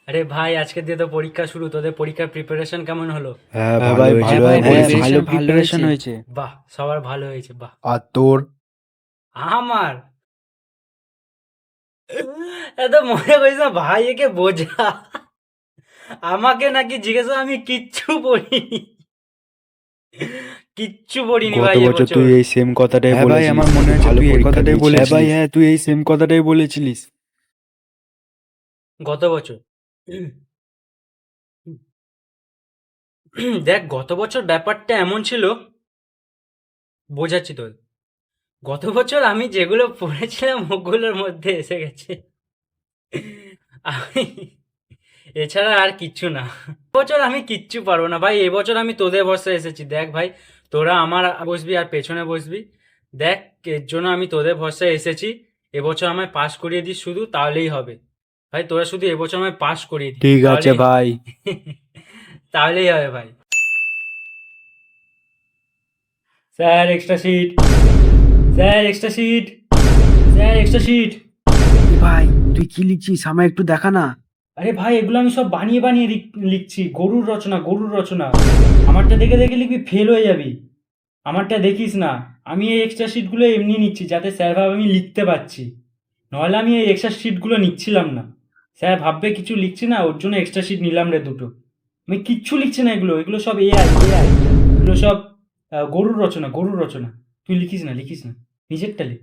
আরে ভাই, আজকে দিয়ে তো পরীক্ষা শুরু। তোদের পরীক্ষার প্রিপারেশন কেমন হলো? হ্যাঁ হ্যাঁ ভাই, ভাই, ভালো ভালো হয়েছে। ভালো ভালো প্রিপারেশন হয়েছে। হয়েছে। বাহ, সবার ভালো হয়েছে, বাহ। আর তোর? আমার এত মনে করিস না ভাই, একে বোঝা। আমাকে নাকি জিজ্ঞেস কর, আমি কিচ্ছু পড়িনি, কিচ্ছু পড়িনি গত ভাই বছর তুই এবছর। এই সেম কথাটাই হ্যাঁ ভাই, বলেছিলিস, আমার মনে কিন্তু আছে ভালো তুই এই পরীক্ষা কথাটাই দিয়েছিস। বলেছিলিস। হ্যাঁ ভাই, হ্যাঁ, তুই এই সেম কথাটাই বলেছিলিস। গত বছর দেখ, গত বছর ব্যাপারটা এমন ছিল, বোঝাচ্ছি তোর। গত বছর আমি যেগুলো পড়েছিলাম ওগুলোর মধ্যে এসে গেছে। আমি এছাড়া আর কিচ্ছু না। বছর আমি কিচ্ছু পারবো না ভাই। এবছর আমি তোদের ভরসায় এসেছি। দেখ ভাই, তোরা আমার বসবি আর পেছনে বসবি। দেখ, এর জন্য আমি তোদের ভরসায় এসেছি। এবছর আমায় পাস করিয়ে দিস শুধু, তাহলেই হবে। ভাই, তোরা শুধু এবছর আমায় পাস করিয়ে দিস, ঠিক আছে তাহলেই হবে। ভাই। তাহলেই হবে ভাই। Sir extra seat, sir extra seat, sir extra seat. ভাই, তুই কি লিখছিস? আমায় একটু দেখা না। আরে ভাই, এগুলো আমি সব বানিয়ে বানিয়ে লিখছি। গরুর রচনা, গরুর রচনা। আমারটা দেখে দেখে লিখবি, ফেল হয়ে যাবি। আমারটা দেখিস না। আমি এই এক্সট্রা শিটগুলো এমনি নিচ্ছি যাতে স্যার ভাবে আমি লিখতে পারছি। নাহলে আমি এই এক্সট্রা শিটগুলো নিচ্ছিলাম না। স্যার ভাববে কিছু লিখছি না, ওর জন্য এক্সট্রা শিট নিলাম রে দুটো। আমি কিচ্ছু লিখছি না, এগুলো এগুলো সব এআই এআই। এগুলো সব গরুর রচনা, গরুর রচনা। তুই লিখিস না, লিখিস না, নিজেরটা লিখ।